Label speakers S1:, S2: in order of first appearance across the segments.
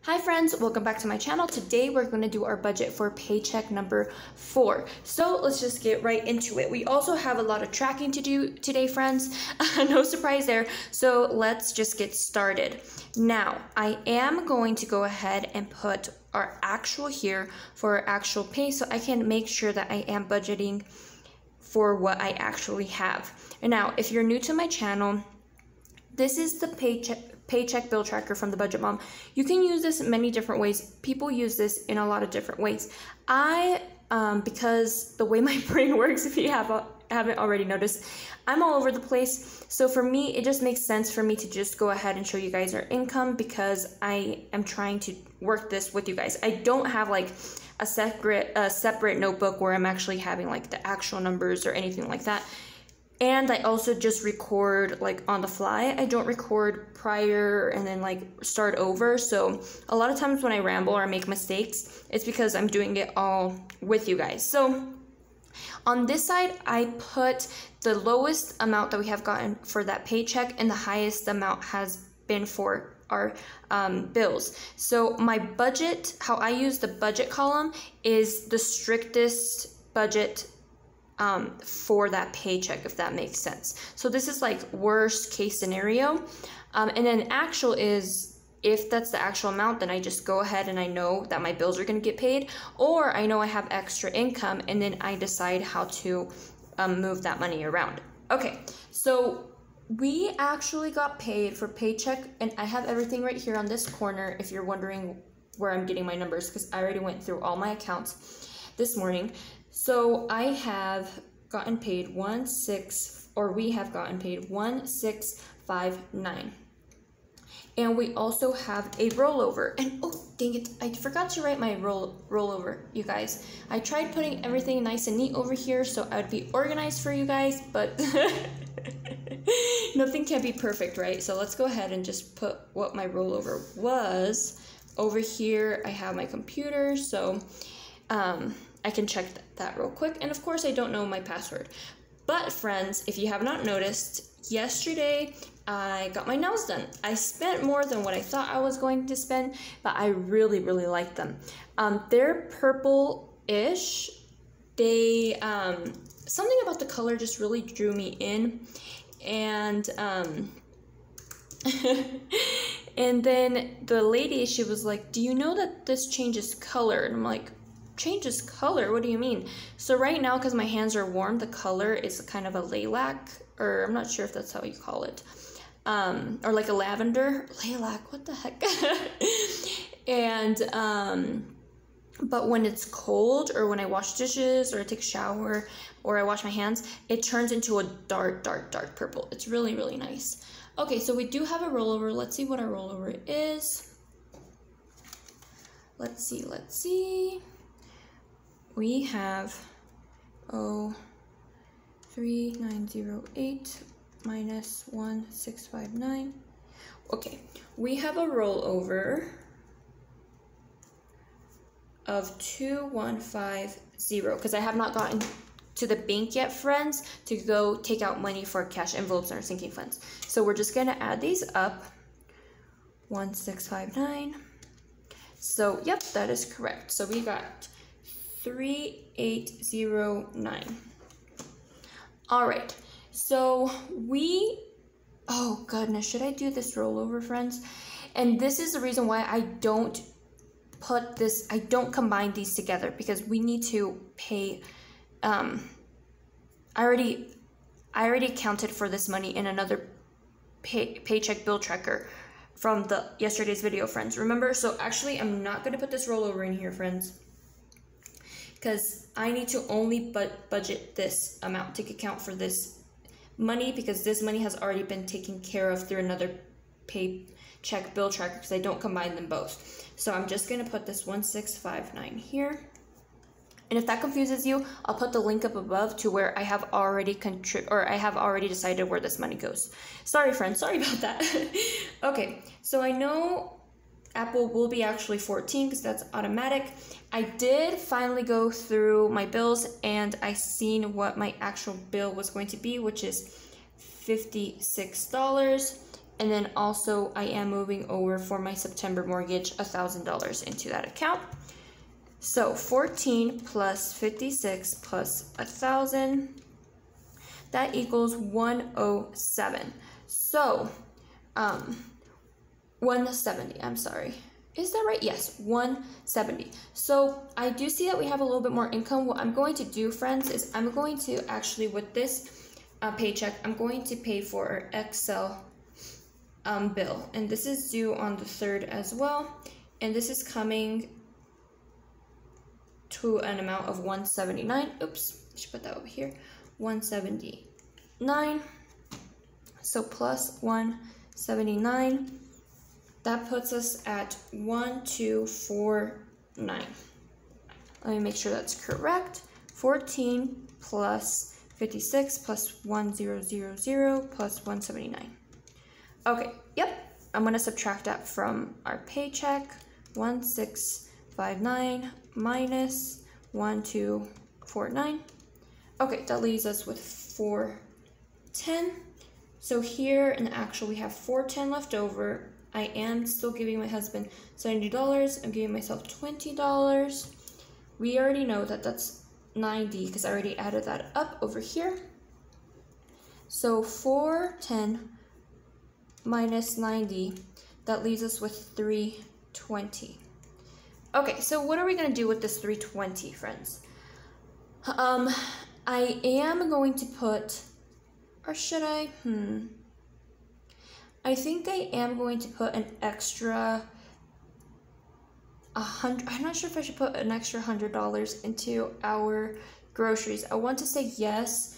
S1: Hi friends, welcome back to my channel. Today we're going to do our budget for paycheck number 4. So let's just get right into it. We also have a lot of tracking to do today, friends. No surprise there. So let's just get started. Now, I am going to go ahead and put our actual here for our actual pay so I can make sure that I am budgeting for what I actually have. And now, if you're new to my channel, this is the paycheck bill tracker from the Budget Mom. You can use this in many different ways. People use this in a lot of different ways. Because the way my brain works, if you haven't already noticed, I'm all over the place. So for me, it just makes sense for me to just go ahead and show you guys our income because I am trying to work this with you guys. I don't have like a separate notebook where I'm actually having like the actual numbers or anything like that. And I also just record like on the fly. I don't record prior and then like start over. So a lot of times when I ramble or make mistakes, it's because I'm doing it all with you guys. So on this side, I put the lowest amount that we have gotten for that paycheck and the highest amount has been for our bills. So my budget, how I use the budget column is the strictest budget for that paycheck, if that makes sense. So this is like worst case scenario. And then actual is, if that's the actual amount, then I just go ahead and I know that my bills are going to get paid, or I know I have extra income and then I decide how to move that money around. Okay, so we actually got paid for paycheck, and I have everything right here on this corner if you're wondering where I'm getting my numbers, because I already went through all my accounts this morning. So I have gotten paid we have gotten paid 1,659. And we also have a rollover. And oh, dang it, I forgot to write my rollover, you guys. I tried putting everything nice and neat over here so I'd be organized for you guys, but nothing can be perfect, right? So let's go ahead and just put what my rollover was. Over here, I have my computer, so I can check that real quick. And of course, I don't know my password. But friends, if you have not noticed, yesterday I got my nails done. I spent more than what I thought I was going to spend, but I really, really like them. They're purple-ish. They, something about the color just really drew me in. And, and then the lady, she was like, do you know that this changes color? And I'm like, changes color? What do you mean? So right now, because my hands are warm, the color is kind of a lilac, or I'm not sure if that's how you call it, or like a lavender. Lilac, what the heck? And but when it's cold, or when I wash dishes, or I take a shower, or I wash my hands, it turns into a dark purple. It's really, really nice. Okay, so we do have a rollover. Let's see what our rollover is. Let's see. We have 3908 minus 1659. Okay, we have a rollover of 2150 because I have not gotten to the bank yet, friends, to go take out money for cash envelopes in our sinking funds. So we're just gonna add these up. 1659. So yep, that is correct. So we got 3809. All right, so oh goodness, should I do this rollover, friends? And this is the reason why I don't combine these together, because we need to pay, I already accounted for this money in another paycheck bill tracker from yesterday's video, friends, remember? So actually, I'm not gonna put this rollover in here, friends, because I need to only budget this amount, take account for this money, because this money has already been taken care of through another paycheck bill tracker, because I don't combine them both. So I'm just going to put this 1659 here. And if that confuses you, I'll put the link up above to where I have already decided where this money goes. Sorry, friends, sorry about that. Okay, so I know Apple will be actually 14 because that's automatic. I did finally go through my bills and I seen what my actual bill was going to be, which is $56. And then also I am moving over for my September mortgage $1,000 into that account. So 14 plus 56 plus 1,000, that equals 107. So 170, I'm sorry. Is that right? Yes, 170. So I do see that we have a little bit more income. What I'm going to do, friends, is I'm going to actually, with this paycheck, I'm going to pay for our Excel bill. And this is due on the 3rd as well. And this is coming to an amount of 179. Oops, I should put that over here. 179. So plus 179. That puts us at 1249. Let me make sure that's correct. 14 plus 56 plus 1000 plus 179. Okay, yep. I'm going to subtract that from our paycheck. 1659 minus 1249. Okay, that leaves us with 410. So here in the actual, we have 410 left over. I am still giving my husband $70. I'm giving myself $20. We already know that that's 90 because I already added that up over here. So 410 minus 90, that leaves us with 320. Okay, so what are we going to do with this 320, friends? I am going to put, or should I? I think I am going to put an extra 100. I'm not sure if I should put an extra $100 into our groceries. I want to say yes.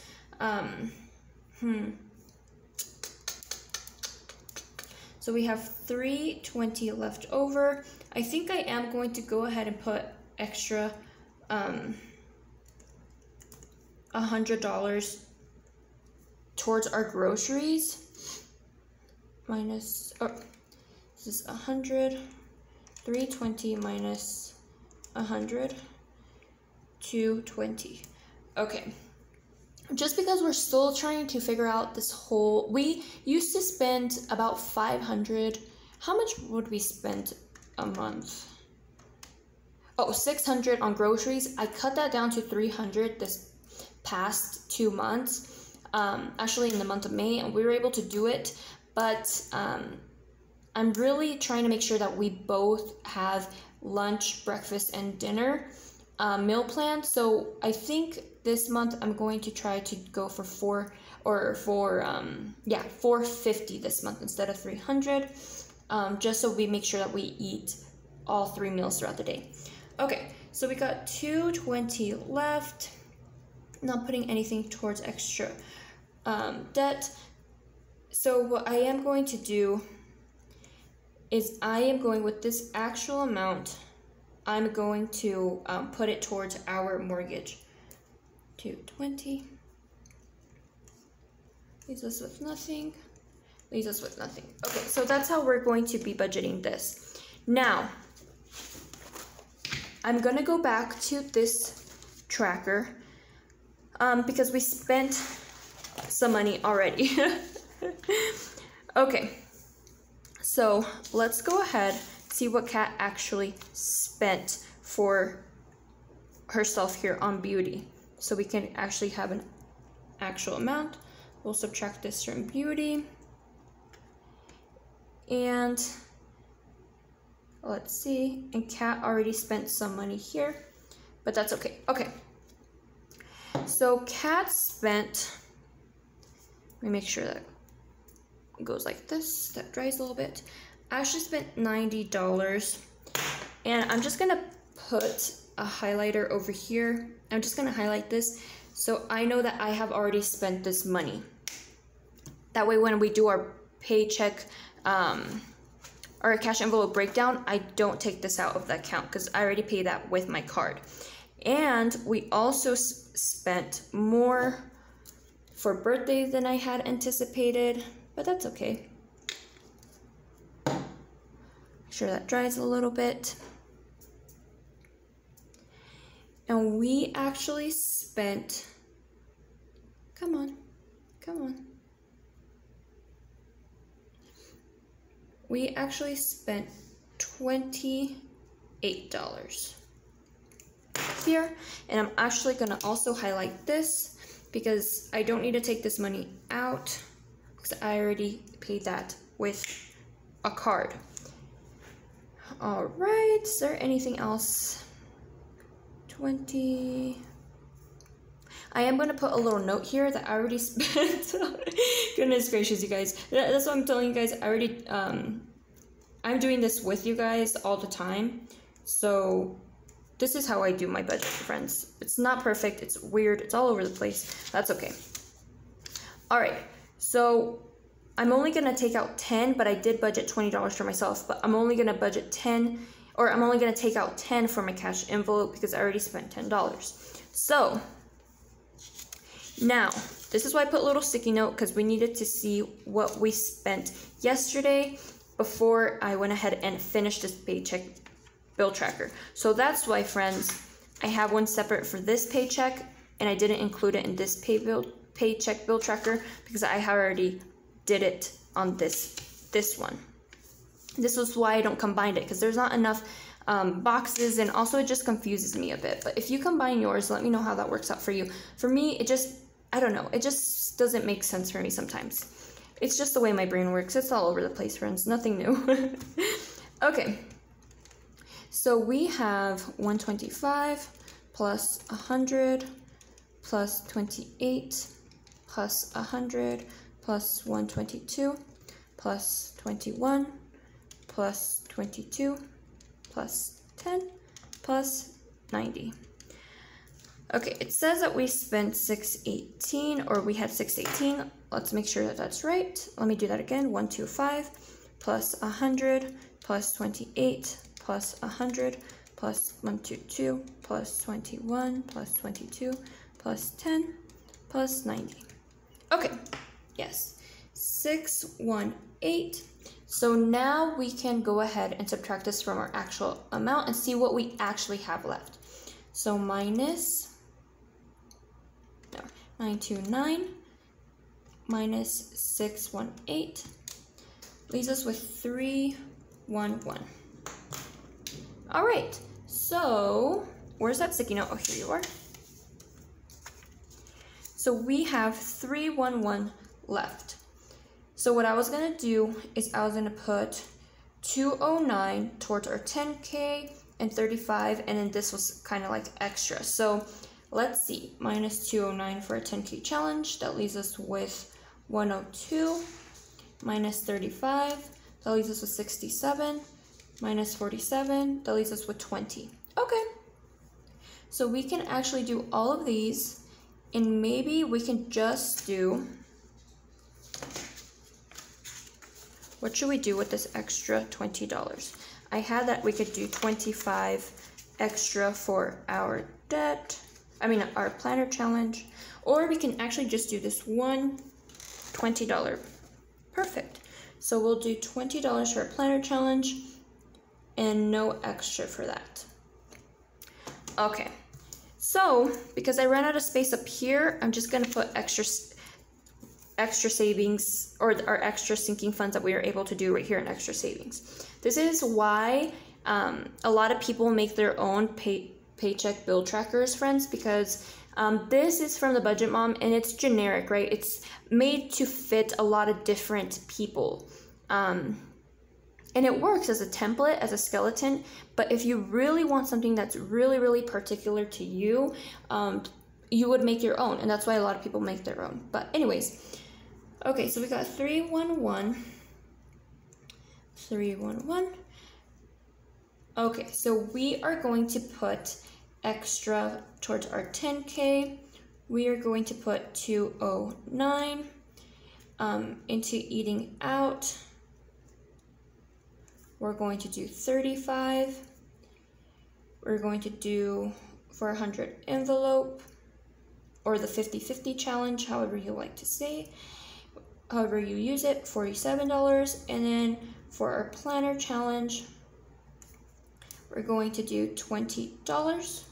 S1: So we have 320 left over. I think I am going to go ahead and put extra $100 towards our groceries. Minus, this is 100, 320 minus 100, 220. Okay, just because we're still trying to figure out this whole, we used to spend about 500. How much would we spend a month? Oh, 600 on groceries. I cut that down to 300 this past 2 months, actually in the month of May, and we were able to do it. But I'm really trying to make sure that we both have lunch, breakfast, and dinner meal plan. So I think this month I'm going to try to go for 450 this month instead of 300, just so we make sure that we eat all 3 meals throughout the day. Okay, so we got 220 left. Not putting anything towards extra debt. So what I am going to do is I am going with this actual amount, I'm going to put it towards our mortgage. 220. Leaves us with nothing. Leaves us with nothing. Okay, so that's how we're going to be budgeting this. Now, I'm going to go back to this tracker because we spent some money already. Okay, so let's go ahead, see what Kat actually spent for herself here on beauty. So we can actually have an actual amount. We'll subtract this from beauty. And let's see, and Kat already spent some money here, but that's okay. Okay, so Kat spent, let me make sure that it goes like this, that dries a little bit. I actually spent $90, and I'm just gonna put a highlighter over here. I'm just gonna highlight this so I know that I have already spent this money. That way when we do our paycheck or a cash envelope breakdown, I don't take this out of the account because I already paid that with my card. And we also spent more for birthdays than I had anticipated, but that's okay. Make sure that dries a little bit. And we actually spent, come on. we actually spent $28 here. And I'm actually gonna also highlight this because I don't need to take this money out because I already paid that with a card. All right, is there anything else? 20. I am gonna put a little note here that I already spent. Goodness gracious, you guys. That's what I'm telling you guys. I already, I'm doing this with you guys all the time. So this is how I do my budget, friends. It's not perfect, it's weird, it's all over the place. That's okay. All right, so I'm only gonna take out 10, but I did budget $20 for myself, but I'm only gonna budget 10, or I'm only gonna take out 10 for my cash envelope because I already spent $10. So now, this is why I put a little sticky note, because we needed to see what we spent yesterday before I went ahead and finished this paycheck bill tracker. So that's why, friends, I have one separate for this paycheck, and I didn't include it in this paycheck bill tracker because I already did it on this one. This was why I don't combine it, because there's not enough boxes, and also it just confuses me a bit. But if you combine yours, let me know how that works out for you. For me, it just, I don't know, it just doesn't make sense for me sometimes. It's just the way my brain works. It's all over the place, friends. Nothing new. Okay. So we have 125 plus 100 plus 28 plus 100 plus 122 plus 21 plus 22 plus 10 plus 90. Okay, it says that we spent 618, or we had 618. Let's make sure that that's right. Let me do that again. 125 plus 100 plus 28 plus 100 plus 122 plus 21 plus 22 plus 10 plus 90. Okay, yes, 618. So now we can go ahead and subtract this from our actual amount and see what we actually have left. So minus 929 minus 618 leaves us with 311. All right, so where's that sticky note? Oh, here you are. So we have 311 left. So what I was gonna do is I was gonna put 209 towards our 10K and 35, and then this was kind of like extra. So let's see, minus 209 for a 10K challenge, that leaves us with 102, minus 35, that leaves us with 67, minus 47, that leaves us with 20. Okay, so we can actually do all of these, and maybe we can just do, what should we do with this extra $20? I had that we could do 25 extra for our debt, our planner challenge, or we can actually just do this one $20. Perfect. So we'll do $20 for our planner challenge and no extra for that. Okay, so because I ran out of space up here, I'm just gonna put extra savings, or our extra sinking funds that we are able to do right here in extra savings. This is why a lot of people make their own paycheck bill trackers, friends, because this is from the Budget Mom, and it's generic, right? It's made to fit a lot of different people. And it works as a template, as a skeleton, but if you really want something that's really, really particular to you, you would make your own, and that's why a lot of people make their own. But anyways, okay, so we got 311. Okay, so we are going to put extra towards our 10K. We are going to put 209 into eating out. We're going to do 35. We're going to do 400 envelope, or the 50-50 challenge, however you like to say, however you use it, $47. And then for our planner challenge, we're going to do $20.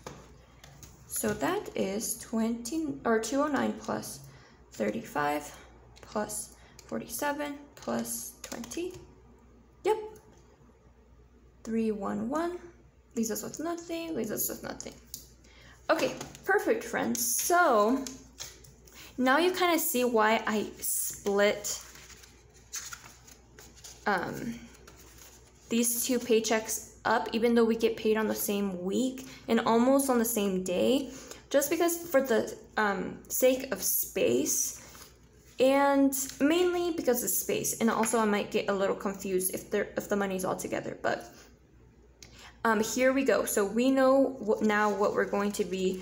S1: So that is 209 plus 35 plus 47 plus 20. Yep, 311 leaves us with nothing, leaves us with nothing. Okay, perfect, friends. So now you kind of see why I split these two paychecks up, even though we get paid on the same week and almost on the same day, just because for the sake of space, and mainly because of space. And also I might get a little confused if the money's all together, but here we go. So we know now what we're going to be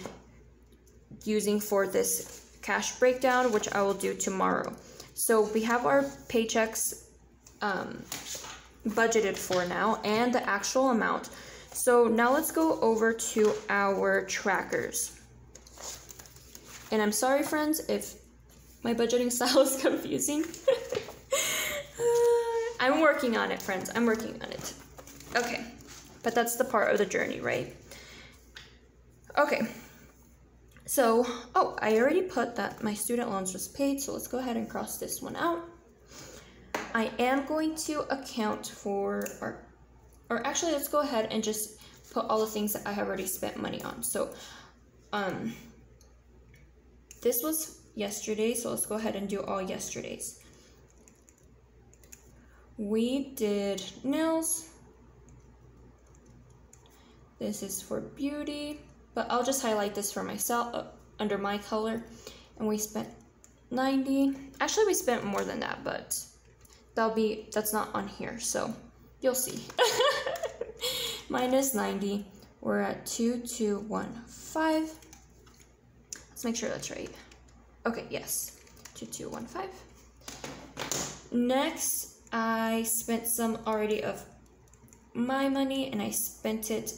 S1: using for this cash breakdown, which I will do tomorrow. So we have our paychecks budgeted for now and the actual amount. So now let's go over to our trackers. And I'm sorry, friends, if my budgeting style is confusing. I'm working on it, friends. I'm working on it. Okay, but that's the part of the journey, right? Okay. So, oh, I already put that my student loans was paid, so let's go ahead and cross this one out. I am going to account for, or actually, let's go ahead and just put all the things that I have already spent money on. So, this was yesterday, so let's go ahead and do all yesterday's. We did nails. This is for beauty, but I'll just highlight this for myself under my color. And we spent 90. Actually, we spent more than that, but that's not on here, so you'll see. Minus 90. We're at 2215. Let's make sure that's right. Okay, yes, 2215. Next, I spent some already of my money, and I spent it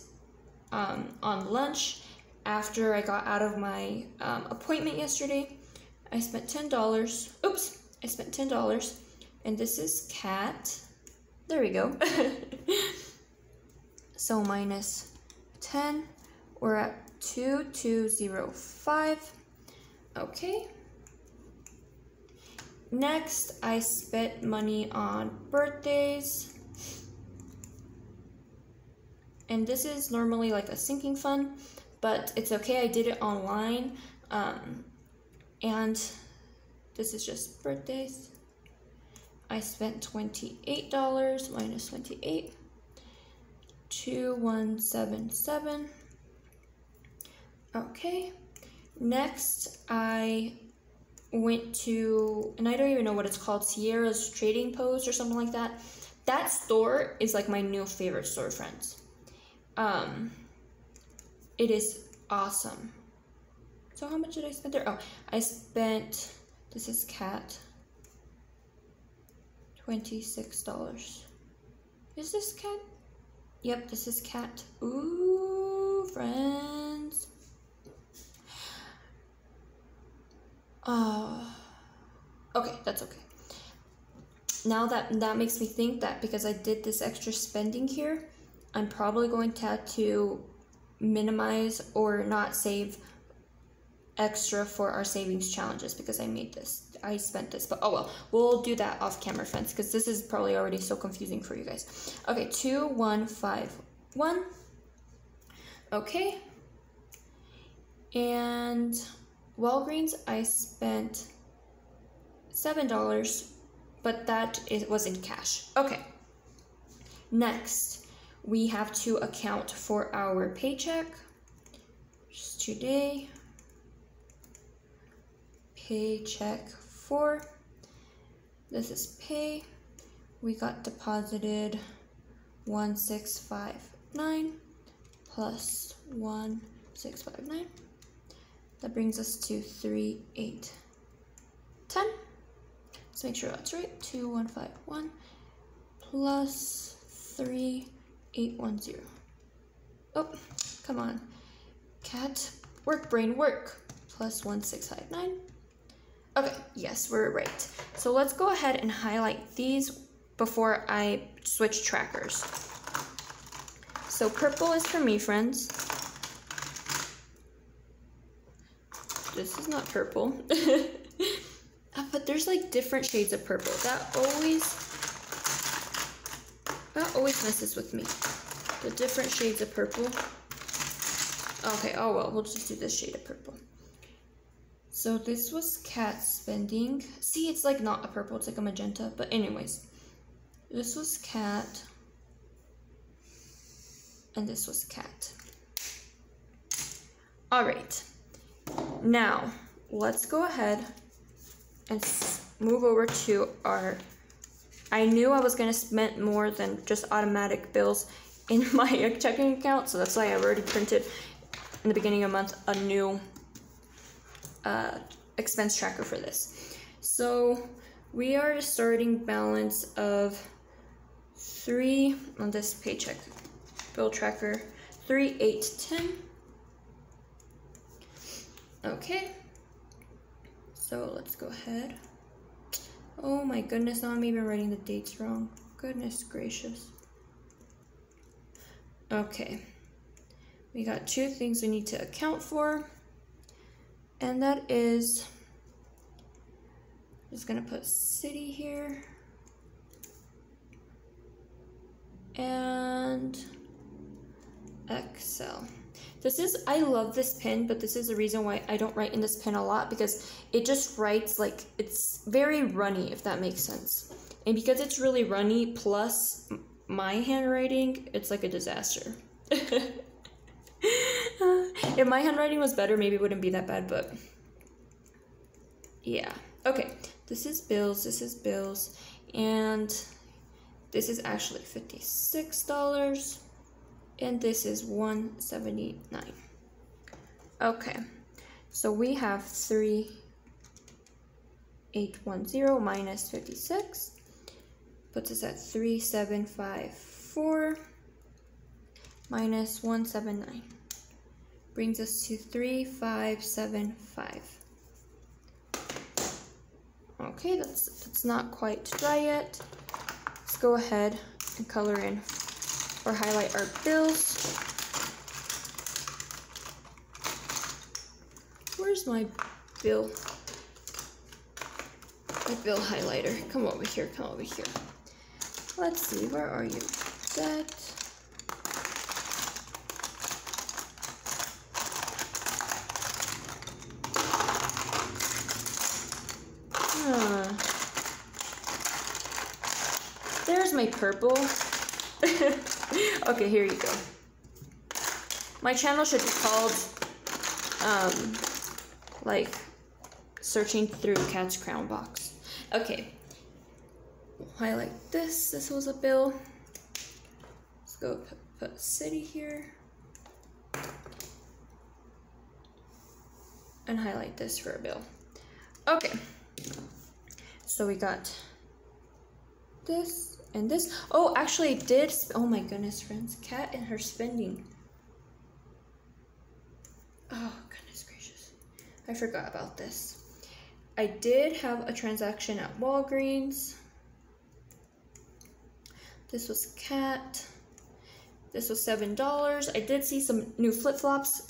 S1: on lunch after I got out of my appointment yesterday. I spent $10. Oops, I spent $10, and this is cat. There we go. So minus 10, we're at 2205. Okay. Next, I spent money on birthdays. And this is normally like a sinking fund, but it's okay. I did it online. And this is just birthdays. I spent $28 minus 28. 2177. Okay. Next, I went to, and I don't even know what it's called, Sierra's Trading Post or something like that. That store is like my new favorite store, friends. It is awesome. So how much did I spend there? Oh, I spent, this is cat, $26. Is this cat? Yep, this is cat. Ooh, friends. Okay, that's okay. Now that makes me think that because I did this extra spending here, I'm probably going to have to minimize or not save extra for our savings challenges because I spent this, but oh well, we'll do that off camera, friends, because this is probably already so confusing for you guys. Okay, 2151. Okay. And Walgreens, I spent $7, but that was in cash. Okay. Next, we have to account for our paycheck. Just today. Paycheck 4. This is pay. We got deposited 1659 plus 1659. That brings us to 3810. Let's make sure that's right. 2151 plus 3810. Oh, come on. Cat, work brain, work. Plus 1659. Okay, yes, we're right. So let's go ahead and highlight these before I switch trackers. So purple is for me, friends. This is not purple. But there's like different shades of purple. That always messes with me. the different shades of purple. Okay, oh well, we'll just do this shade of purple. So this was cat spending. See, it's like not a purple, it's like a magenta. But anyways, this was cat. And this was cat. All right. Now, let's go ahead and move over to our... I knew I was going to spend more than just automatic bills in my checking account. So that's why I already printed in the beginning of the month a new expense tracker for this. So we are a starting balance of 3 on this paycheck bill tracker, 3, 8, 10. Okay, so let's go ahead. Oh my goodness, now I'm even writing the dates wrong. Goodness gracious. Okay, we got 2 things we need to account for. And that is, I'm just gonna put city here. And Excel. This is, I love this pen, but this is the reason why I don't write in this pen a lot, because it just writes like, it's very runny, if that makes sense. And because it's really runny, plus my handwriting, it's like a disaster. If my handwriting was better, maybe it wouldn't be that bad, but yeah. Okay, this is bills, and this is actually $56, and this is $179. Okay, so we have 3,810 minus 56, puts us at 3,754 minus 179. Brings us to 3,575. Okay, that's not quite dry yet. Let's go ahead and color in or highlight our bills. Where's my bill? My bill highlighter. Come over here, come over here. Let's see, where are you? That. There's my purple. Okay, here you go. My channel should be called, like, searching through Cat's Crown Box. Okay. Highlight this. This was a bill. Let's go put city here. And highlight this for a bill. Okay. So we got this and this. Oh, actually I did, oh my goodness, friends. Cat and her spending. Oh, goodness gracious. I forgot about this. I did have a transaction at Walgreens. This was Cat. This was $7. I did see some new flip-flops,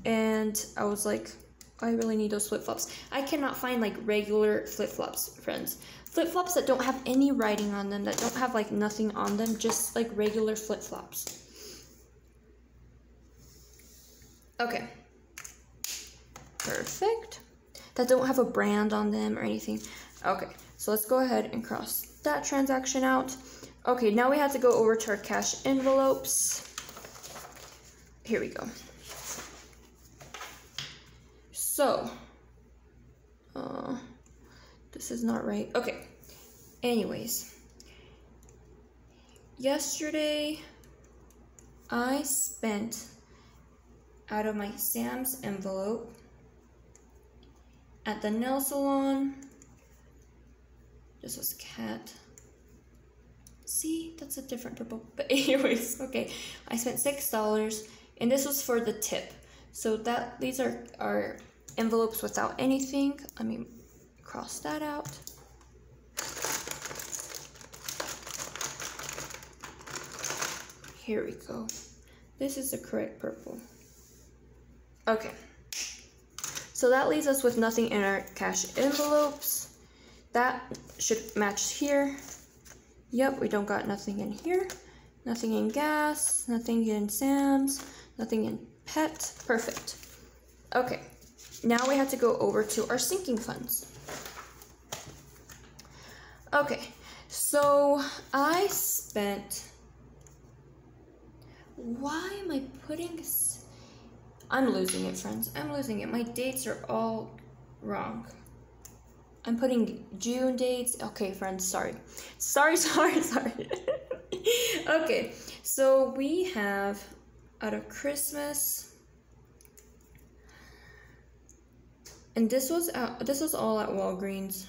S1: and I was like, I really need those flip-flops. I cannot find like regular flip-flops, friends. Flip-flops that don't have any writing on them, that don't have like nothing on them, just like regular flip-flops. Okay. Perfect. That don't have a brand on them or anything. Okay, so let's go ahead and cross that transaction out. Okay, now we have to go over to our cash envelopes. Here we go. So, this is not right. Okay, anyways. Yesterday, I spent out of my Sam's envelope at the nail salon. This was Cat. See, that's a different purple. But anyways, okay. I spent $6, and this was for the tip. So that these are our envelopes without anything. Let me cross that out. Here we go. This is the correct purple. Okay. So that leaves us with nothing in our cash envelopes. That should match here. Yep, we don't got nothing in here. Nothing in gas, nothing in Sam's, nothing in pet. Perfect. Okay, now we have to go over to our sinking funds. Okay, so I spent, why am I putting, I'm losing it, friends. I'm losing it. My dates are all wrong. I'm putting June dates. Okay, friends, sorry. Sorry. Okay, so we have out of Christmas, and this was all at Walgreens.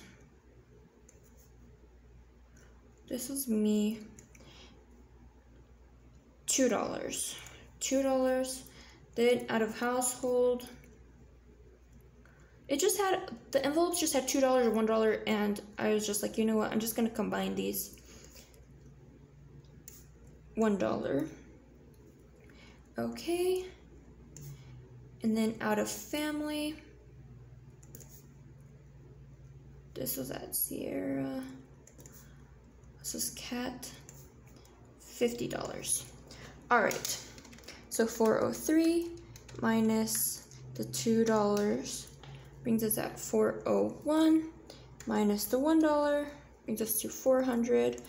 S1: This was me. $2. Then out of household, it just had, the envelopes just had $2 or $1, and I was just like, you know what, I'm just gonna combine these. $1. Okay. And then out of family, this was at Sierra. This is Cat. $50. All right. So 403 minus the $2 brings us at 401 minus the $1 brings us to 400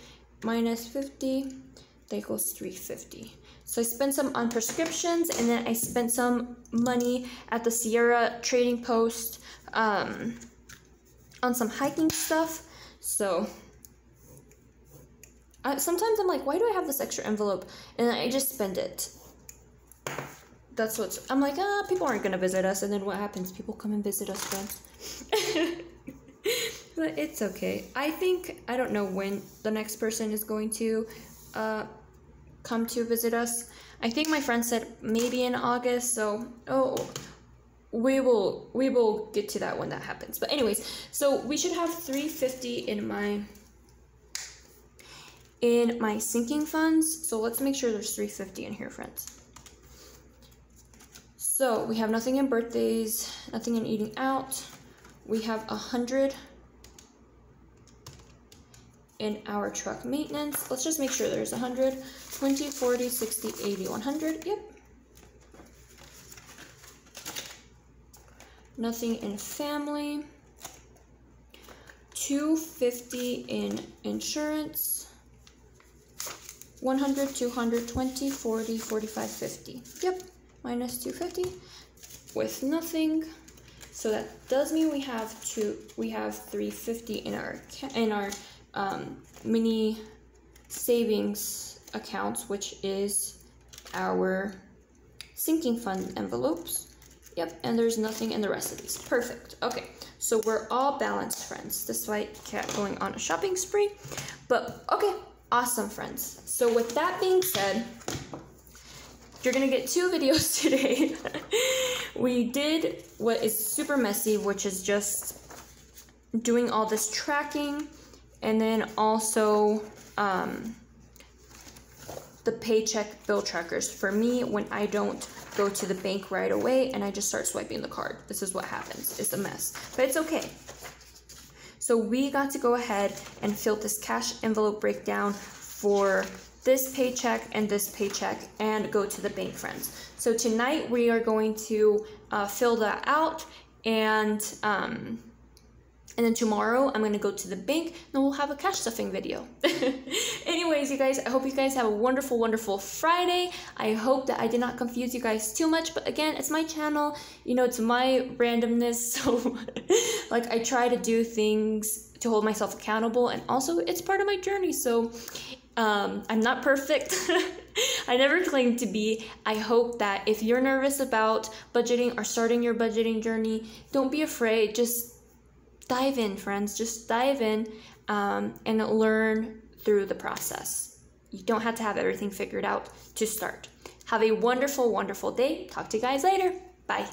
S1: minus 50, that equals 350. So I spent some on prescriptions, and then I spent some money at the Sierra Trading Post on some hiking stuff. So sometimes I'm like, why do I have this extra envelope? And I just spend it. That's what's, I'm like, people aren't gonna visit us, and then what happens? People come and visit us, friends. But it's okay. I don't know when the next person is going to come to visit us. I think my friend said maybe in August, so we will get to that when that happens. But anyways, so we should have $350 in my sinking funds. So let's make sure there's $350 in here, friends. So we have nothing in birthdays, nothing in eating out. We have 100 in our truck maintenance. Let's just make sure there's 100, 20, 40, 60, 80, 100. Yep. Nothing in family. 250 in insurance. 100, 200, 20, 40, 45, 50. Yep. Minus 250 with nothing. So that does mean we have 350 in our mini savings accounts, which is our sinking fund envelopes. Yep, and there's nothing in the rest of these. Perfect. Okay, so we're all balanced, friends, despite Kat going on a shopping spree. But okay, awesome, friends. So with that being said, you're gonna get 2 videos today. We did what is super messy, which is just doing all this tracking, and then also the paycheck bill trackers. For me, when I don't go to the bank right away and I just start swiping the card, this is what happens. It's a mess, but it's okay. So we got to go ahead and fill this cash envelope breakdown for this paycheck and go to the bank, friends. So tonight we are going to fill that out, and then tomorrow I'm gonna go to the bank and we'll have a cash stuffing video. Anyways, you guys, I hope you guys have a wonderful, wonderful Friday. I hope that I did not confuse you guys too much, but again, it's my channel, you know, it's my randomness, so like I try to do things to hold myself accountable, and also it's part of my journey. So I'm not perfect. I never claimed to be. I hope that if you're nervous about budgeting or starting your budgeting journey, don't be afraid. Just dive in, friends. Just dive in and learn through the process. You don't have to have everything figured out to start. Have a wonderful, wonderful day. Talk to you guys later. Bye.